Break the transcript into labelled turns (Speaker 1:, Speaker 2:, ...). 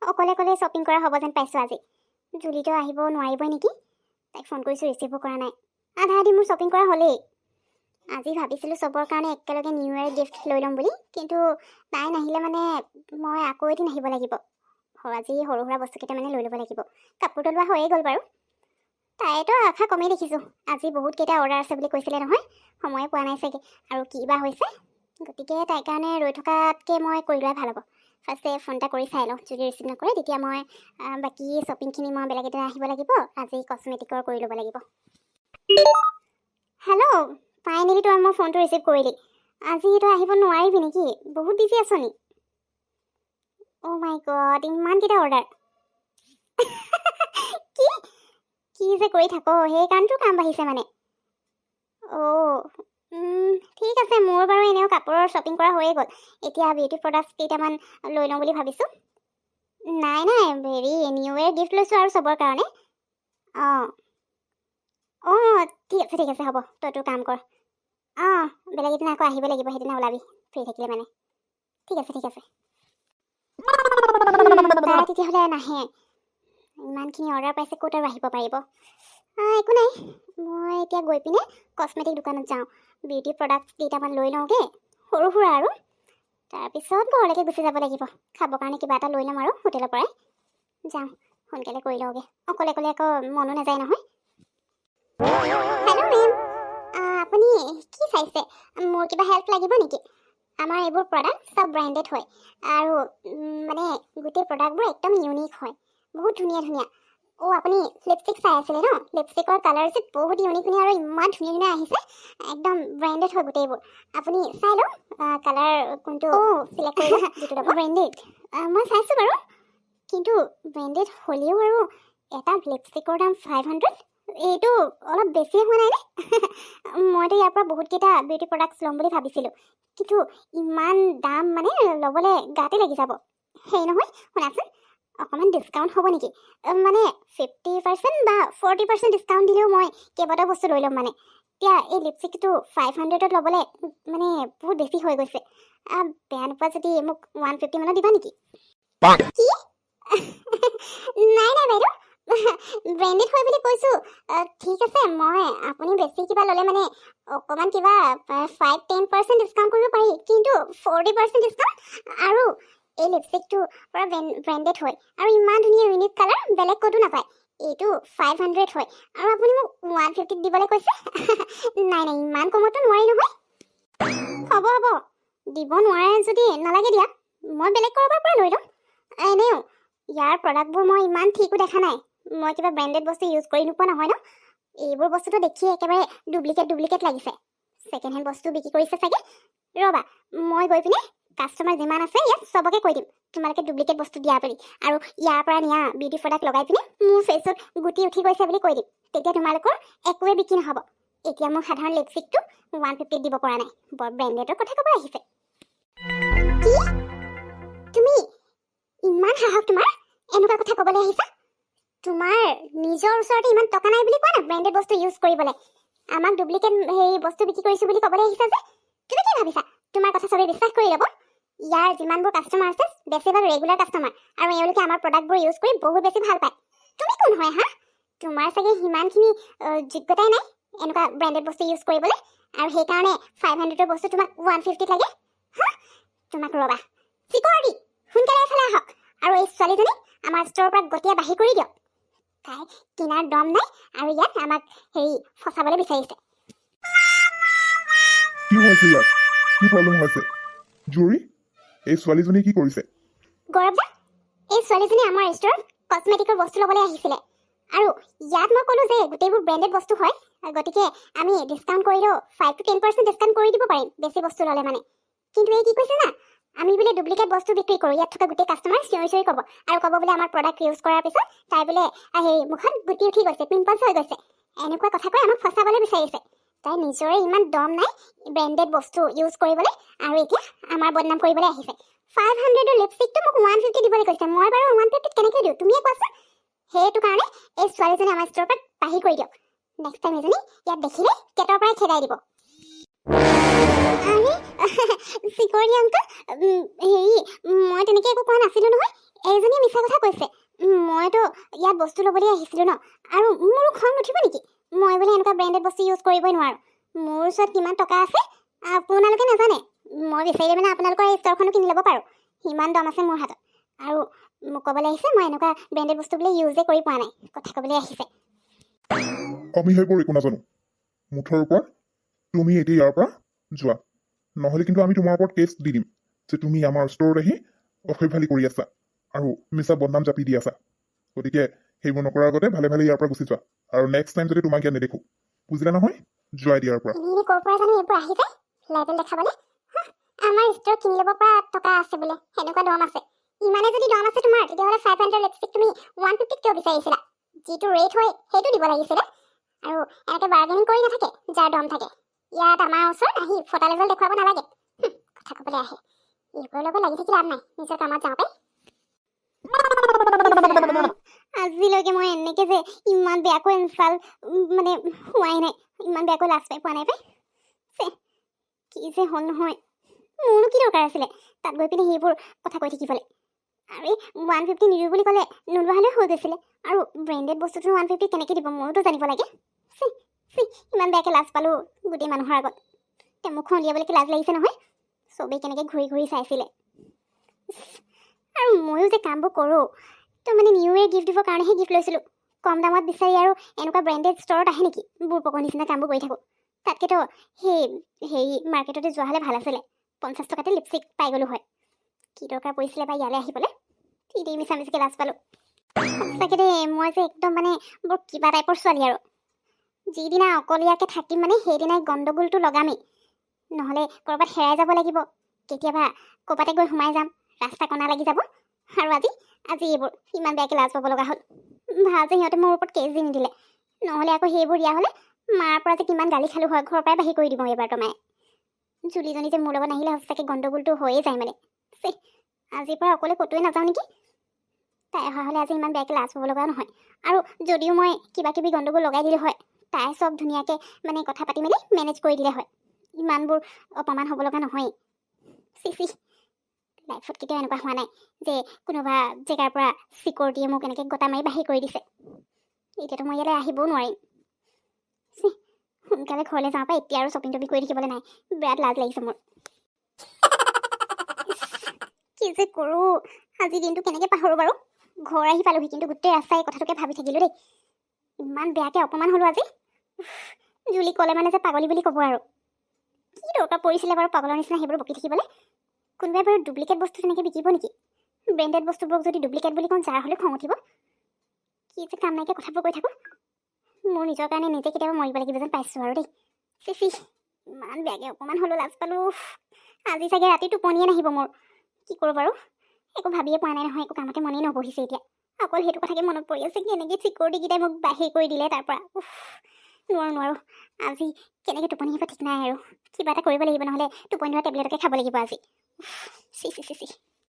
Speaker 1: অকলে অকলে শ্বপিং কৰা হ'ব যেন পাইছোঁ আজি। জুলিটো আহিব নোৱাৰিবই নেকি? তাইক ফোন কৰিছোঁ, ৰিচিভো কৰা নাই। আধা আধি মোৰ শ্বপিং কৰা হ'লেই। আজি ভাবিছিলোঁ চবৰ কাৰণে একেলগে নিউ ইয়েৰ গিফ্ট লৈ ল'ম বুলি, কিন্তু তাই নাহিলে মানে মই আকৌ এদিন আহিব লাগিব। আজি সৰু সুৰা বস্তু কেইটামানে লৈ ল'ব লাগিব। কাপোৰটো লোৱা হৈয়ে গ'ল বাৰু। তাইতো আশা কমেই দেখিছোঁ। আজি বহুত কেইটা অৰ্ডাৰ আছে বুলি কৈছিলে নহয়, সময়ে পোৱা নাই চাগে, আৰু কি বা হৈছে। গতিকে তাইৰ কাৰণে ৰৈ থকাতকৈ মই কৰি লোৱাই ভাল হ'ব। ফাৰ্ষ্টে ফোন এটা কৰি চাই লওঁ, যদি ৰিচিভ নকৰে তেতিয়া মই বাকী শ্বপিংখিনি মই বেলেগ এটা আহিব লাগিব। আজি কচমেটিকৰ কৰি ল'ব লাগিব। হেল্ল', ফাইনেলি তই মোৰ ফোনটো ৰিচিভ কৰিলি। আজি তই আহিব নোৱাৰিবি নেকি? বহুত বিজি আছ নি? অ' মাই গড, ইমানকেইটা অৰ্ডাৰ। কি কি যে কৰি থাক, সেইকাৰণেতো কাম বাঢ়িছে মানে। অ' ঠিক আছে, মোৰ বাৰু এনেও কাপোৰৰ শ্বপিং কৰা হৈয়ে গ'ল। এতিয়া বিউটি প্ৰডাক্টছ কেইটামান লৈ লওঁ বুলি ভাবিছোঁ। নাই হেৰি নিউ ইয়েৰ গিফ্ট লৈছোঁ আৰু চবৰ কাৰণে। অঁ ঠিক আছে হ'ব, তই তোৰ কাম কৰ। বেলেগ এদিনা আকৌ আহিব লাগিব, সেইদিনা ওলাবি ফ্ৰী থাকিলে মানে। ঠিক আছে তাই তেতিয়াহ'লে নাহে। ইমানখিনি অৰ্ডাৰ পাইছে, ক'ত আৰু আহিব পাৰিব। একো নাই, মই এতিয়া গৈ পিনে কচমেটিক দোকানত যাওঁ। বিউটি প্ৰডাক্টছ কেইটামান লৈ লওঁগৈ, সৰু সুৰা আৰু। তাৰপিছত ঘৰলৈকে গুচি যাব লাগিব। খাবৰ কাৰণে কিবা এটা লৈ ল'ম আৰু হোটেলৰ পৰাই। যাওঁ, সোনকালে কৰি লওঁগৈ। অকলে অকলে আকৌ মনো নাযায় নহয়। হেল্ল' মেম, আপুনি কি চাইছে? মোৰ কিবা হেল্প লাগিব নেকি? আমাৰ এইবোৰ প্ৰডাক্ট চব ব্ৰেণ্ডেড হয়, আৰু মানে গোটেই প্ৰডাক্টবোৰ একদম ইউনিক হয়, বহুত ধুনীয়া। আপুনি লিপষ্টিক চাই আছিলে ন? লিপষ্টিকৰ কালাৰ যে বহুত ইউনিক আৰু ইমান ধুনীয়া আহিছে। একদম ব্ৰেণ্ডেড হয় গোটেইবোৰ। আপুনি চাই লওক কালাৰ কোনটো চিলেক্ট কৰিব। যিটো ব্ৰেণ্ডেড মই চাইছোঁ বাৰু, কিন্তু ব্ৰেণ্ডেড হ'লেও আৰু এটা লিপষ্টিকৰ দাম 500। এইটো অলপ বেছিয়ে হোৱা নাই নে? মইতো ইয়াৰ পৰা বহুতকেইটা বিউটি প্ৰডাক্টছ ল'ম বুলি ভাবিছিলোঁ, কিন্তু ইমান দাম মানে ল'বলৈ গাতে লাগি যাব। সেই নহয়, শুনাচোন, অকণমান ডিছকাউণ্ট হ'ব নেকি? মানে 50% বা 40% ডিছকাউণ্ট দিলেও মই কেইবাটাও বস্তু লৈ ল'ম মানে। এতিয়া এই লিপষ্টিকটো 500ত ল'বলৈ মানে বহুত বেছি হৈ গৈছে। বেয়া নোপোৱা যদি মোক 150 মানত দিবা নেকি? কি? নাই বাইদেউ, ব্ৰেণ্ডেড হয় বুলি কৈছোঁ। ঠিক আছে, মই আপুনি বেছি কিবা ল'লে মানে অকণমান কিবা 5-10% ডিছকাউণ্ট কৰিব পাৰি, কিন্তু 40% ডিছকাউণ্ট? আৰু এই লিপষ্টিকটো পুৰা ব্ৰেণ্ডেড হয়, আৰু ইমান ধুনীয়া ইউনিক কালাৰ বেলেগ ক'তো নাপায়। এইটো 500 হয়, আৰু আপুনি মোক 150ত দিবলৈ কৈছে? নাই ইমান কমতো নোৱাৰি নহয়। হ'ব, দিব নোৱাৰে যদি নালাগে দিয়া, মই বেলেগ ক'ৰবাৰ পৰা লৈ ল'ম। এনেও ইয়াৰ প্ৰডাক্টবোৰ মই ইমান ঠিকো দেখা নাই। মই কিবা ব্ৰেণ্ডেড বস্তু ইউজ কৰি নোপোৱা নহয় ন? এইবোৰ বস্তুটো দেখিয়ে একেবাৰে ডুপ্লিকেট লাগিছে। ছেকেণ্ড হেণ্ড বস্তু বিক্ৰী কৰিছে চাগে। ৰ'বা, মই গৈ পিনে কাষ্টমাৰ যিমান আছে ইয়াত চবকে কৈ দিম তোমালোকে ডুপ্লিকেট বস্তু দিয়া বুলি, আৰু ইয়াৰ পৰা নিয়া বিউটি প্ৰডাক্ট লগাই পিনে মোৰ ফেচত গুটি উঠি গৈছে বুলি কৈ দিম। তেতিয়া তোমালোকৰ একোৱে বিক্ৰী নহ'ব। এতিয়া মোৰ সাধাৰণ লিপষ্টিকটো 150ত দিব পৰা নাই, বৰ ব্ৰেণ্ডেডৰ কথা ক'ব আহিছে। কি? তুমি ইমান সাহস তোমাৰ? এনেকুৱা কথা ক'বলৈ আহিছা? তোমাৰ নিজৰ ওচৰতে ইমান টকা নাই বুলি কোৱা না ব্ৰেণ্ডেড বস্তু ইউজ কৰিবলৈ। আমাক ডুপ্লিকেট বস্তু বিক্ৰী কৰিছোঁ বুলি ক'বলৈ আহিছা যে? তুমি কি ভাবিছা তোমাৰ কথা চবেই বিশ্বাস কৰি ল'ব? ইয়াৰ যিমানবোৰ কাষ্টমাৰ আছে বেছিভাগ ৰেগুলাৰ কাষ্টমাৰ, আৰু এওঁলোকে আমাৰ প্ৰডাক্টবোৰ ইউজ কৰি বহুত বেছি ভাল পায়। তুমি কোন হয় হা? তোমাৰ চাগে সিমানখিনি যোগ্যতাই নাই এনেকুৱা ব্ৰেণ্ডেড বস্তু ইউজ কৰিবলৈ, আৰু সেইকাৰণে 500ৰ বস্তু তোমাক 150ত লাগে। হা? তোমাক ৰ'বা, চিকিউৰিটি সোনকালে এফালে আহক, আৰু এই ছোৱালীজনী আমাৰ ষ্ট'ৰৰ পৰা গতিয়া বাহিৰ কৰি দিয়ক। তাই কিনাৰ দম নাই, আৰু ইয়াত আমাক ফচাবলৈ বিচাৰিছে।
Speaker 2: কি হৈছে ইয়াত? কি প্ৰব্লেম হৈছে? জুৰি, এই ছোৱালীজনী কি কৰিছে?
Speaker 1: গৌৰৱ দা, এই ছোৱালীজনী আমাৰ ষ্ট'ৰত কচমেটিকৰ বস্তু ল'বলৈ আহিছিলে, আৰু ইয়াত মই ক'লোঁ যে গোটেইবোৰ ব্ৰেণ্ডেড বস্তু হয়, গতিকে আমি ডিছকাউণ্ট কৰিলেও 5-10% ডিছকাউণ্ট কৰি দিব পাৰিম বেছি বস্তু ল'লে মানে। কিন্তু এই কি কৈছে না, আমি বোলে ডুপ্লিকেট বস্তু বিক্ৰী কৰোঁ। ইয়াত থকা গোটেই কাষ্টমাৰ চিঞৰি ক'ব, আৰু ক'ব বোলে আমাৰ প্ৰডাক্ট ইউজ কৰাৰ পিছত তাই বোলে মুখত গুটি উঠি গৈছে, পিম্পলছ হৈ গৈছে। এনেকুৱা কথা কৈ আমাক ফচাবলৈ বিচাৰিছে। তাই নিজৰে ইমান দম নাই ব্ৰেণ্ডেড বস্তু ইউজ কৰিবলৈ, আৰু এতিয়া আমাৰ বদনাম কৰিবলৈ আহিছে। 500ৰ লিপষ্টিকটো মোক 150 দিবলৈ কৈছে। মই বাৰু 150ত কেনেকৈ দিওঁ তুমিয়ে কোৱাচোন? সেইটো কাৰণে এই ছোৱালীজনী আমাৰ ষ্ট'ৰৰ পৰা বাহিৰ কৰি দিয়ক। নেক্সট টাইম এজনী ইয়াত দেখিলে কেটৰ পৰাই খেদাই দিব। চিকিউৰিটি আংকল, মই তেনেকৈ একো কোৱা নাছিলোঁ নহয়। এইজনীয়ে মিছা কথা কৈছে। মইতো ইয়াত বস্তু ল'বলৈ আহিছিলোঁ ন, আৰু মোৰো খং নুঠিব নেকি? মই বোলে এনেকুৱা ব্ৰেণ্ডেড বস্তু ইউজ কৰিবই নোৱাৰোঁ। মোৰ ওচৰত কিমান টকা আছে আপোনালোকে নাজানে। মই বিচাৰিলে মানে আপোনালোকৰ এই ষ্টৰখনো কিনি ল'ব পাৰোঁ। সিমান দম আছে মোৰ হাতত। আৰু মোক ক'বলৈ আহিছে মই এনেকুৱা ব্ৰেণ্ডেড বস্তু বোলে ইউজে কৰি পোৱা নাই, কথা ক'বলৈ আহিছে।
Speaker 2: আমি সেইবোৰ একো নাজানো। মুঠৰ ওপৰত তুমি এতিয়া ইয়াৰ পৰা যোৱা, নহ'লে কিন্তু আমি তোমাৰ ওপৰত কেছ দি দিম যে তুমি আমাৰ ষ্টৰত আহি অসভ্যালি কৰি আছা আৰু মিছা বদনাম জাপি দি আছা। গতিকে সেইবোৰ নকৰাৰ আগতে ভালে ভালে ইয়াৰ পৰা গুচি যোৱা, আৰু নেক্সট টাইম যদি তোমাক ইয়াত নেদেখো, বুজিলা নহয়? যোৱাই দিয়াৰ পৰা।
Speaker 1: ইনি ক'ৰ পৰা জানো এইবোৰ আহি যায় লেবেল দেখাবলৈ। আমাৰ ষ্টৰ কিনি ল'ব পৰা টকা আছে বোলে, সেনেকুৱা দম আছে। ইমানে যদি দম আছে তোমাৰ, তেতিয়াহ'লে 500 লিপষ্টিক তুমি 150 কিয় বিচাৰিছিলা? যিটো ৰেট হয় সেইটো দিব লাগিছিলে। আৰু এনেকৈ বাৰ্গেনিং কৰি নাথাকে যাৰ দম থাকে। ইয়াত আমাৰ ওচৰত আহি ফটা লেভেল দেখুৱাব নালাগে। কথা ক'বলৈ আহে। এইবোৰৰ লগত লাগি থাকি লাভ নাই, নিজৰ কামত যাওঁ পাই। আজিলৈকে মই এনেকৈ যে ইমান বেয়াকৈ ইনচাল্ট মানে হোৱাই নাই, ইমান বেয়াকৈ লাজ পাই পোৱা নাই পাই। কি যে হ'ল নহয়, মোৰনো কি দৰকাৰ আছিলে তাত গৈ পিনে সেইবোৰ কথা কৈ থাকিবলৈ। আৰে 150 নিদিওঁ বুলি ক'লে নোলোৱা হ'লে হৈ গৈছিলে। আৰু ব্ৰেণ্ডেড বস্তুটো 150 কেনেকৈ দিব মোৰতো জানিব লাগে। ইমান বেয়াকৈ লাজ পালোঁ গোটেই মানুহৰ আগত। তেওঁ মুখখন উলিয়াবলৈকে লাজ লাগিছে নহয়। চবেই কেনেকৈ ঘূৰি ঘূৰি চাইছিলে। আৰু ময়ো যে কামবোৰ কৰোঁ, তো মানে নিউ ইয়েৰ গিফ্ট দিবৰ কাৰণেহে গিফ্ট লৈছিলোঁ। কম দামত বিচাৰি আৰু এনেকুৱা ব্ৰেণ্ডেড ষ্টৰত আহে নেকি বুৰ পকৰ নিচিনা কামবোৰ কৰি থাকোঁ। তাতকেতো হেৰি মাৰ্কেটতে যোৱা হ'লে ভাল আছিলে। 50 টকাতে লিপষ্টিক পাই গ'লোঁ হয়। কি দৰকাৰ পৰিছিলে বা ইয়ালৈ আহিবলৈ? ঠিকেই মিছা মিছিকৈ লাজ পালোঁ। সঁচাকৈ দেই, মই যে একদম মানে বৰ কিবা টাইপৰ ছোৱালী আৰু। যিদিনা অকলীয়াকৈ থাকিম মানে সেইদিনাই গণ্ডগোলটো লগামেই। নহ'লে ক'ৰবাত হেৰাই যাব লাগিব, কেতিয়াবা ক'ৰবাতে গৈ সোমাই যাম, ৰাস্তা কণা লাগি যাব। আৰু আজি এইবোৰ ইমান বেয়াকৈ লাজ পাব লগা হ'ল। ভাল যে সিহঁতে মোৰ ওপৰত কেছ দি নিদিলে, নহ'লে আকৌ সেইবোৰ দিয়া হ'লে মাৰ পৰা যে কিমান গালি খালোঁ হয়। ঘৰৰ পৰাই বাহিৰ কৰি দিব এইবাৰ তোমায়। জুলিজনী যে মোৰ লগত নাহিলে সঁচাকৈ গণ্ডগোলটো হৈয়ে যায় মানে। আজিৰ পৰা অকলে ক'তোৱে নাযাওঁ নেকি? তাই অহা হ'লে আজি ইমান বেয়াকৈ লাজ পাব লগা নহয়। আৰু যদিও মই কিবা কিবি গণ্ডগোল লগাই দিলোঁ হয়, তাই চব ধুনীয়াকৈ মানে কথা পাতি মেলি মেনেজ কৰি দিলে হয়। ইমানবোৰ অপমান হ'ব লগা নহয়েই। লাইফত কেতিয়াও এনেকুৱা হোৱা নাই যে কোনোবা জেগাৰ পৰা চিকিউৰিটিয়ে মোক এনেকৈ গোটা মাৰি বাহিৰ কৰি দিছে। এতিয়াতো মই ইয়ালৈ আহিবও নোৱাৰিম। সোনকালে ঘৰলৈ যাওঁ পাই, এতিয়া আৰু শ্বপিং টপিং কৰি থাকিবলৈ নাই। বিৰাট লাজ লাগিছে মোৰ। কি যে কৰোঁ, আজি দিনটো কেনেকৈ পাহৰোঁ বাৰু? ঘৰ আহি পালোহি, কিন্তু গোটেই ৰাস্তাই কথাটোকে ভাবি থাকিলোঁ দেই। ইমান বেয়াকৈ অপমান হ'লোঁ আজি। জুলি ক'লে মানে যে পাগলী বুলি ক'ব আৰু। কি দৰকাৰ পৰিছিলে বাৰু পাগলৰ নিচিনা সেইবোৰ বকি থাকিবলৈ? কোনোবাই বাৰু ডুপ্লিকেট বস্তু তেনেকৈ বিকিব নেকি? ব্ৰেণ্ডেড বস্তুবোৰক যদি ডুপ্লিকেট বুলি কওঁ, যাৰ হ'লে খং উঠিব। কি যে কাম নাইকিয়া কথাবোৰ কৈ থাকোঁ। মোৰ নিজৰ কাৰণে নিজে কেতিয়াবা মৰিব লাগিব যেন পাইছোঁ আৰু দেই। ইমান বেয়াকৈ অকণমান হ'লেও লাজ পালোঁ। আজি চাগে ৰাতি টোপনিয়ে নাহিব মোৰ। কি কৰোঁ বাৰু? একো ভাবিয়ে পোৱা নাই নহয়, একো কামতে মনেই নবহিছে এতিয়া। অকল সেইটো কথাকে মনত পৰি আছে, কেনেকৈ চিকিউৰিটিকেইটাই মোক বাহিৰ কৰি দিলে তাৰ পৰা। নোৱাৰোঁ। আজি কেনেকৈ টোপনি আহিব ঠিক নাই আৰু। কিবা এটা কৰিব লাগিব, নহ'লে টোপনি ধৰা টেবলেটকে খাব লাগিব আজি।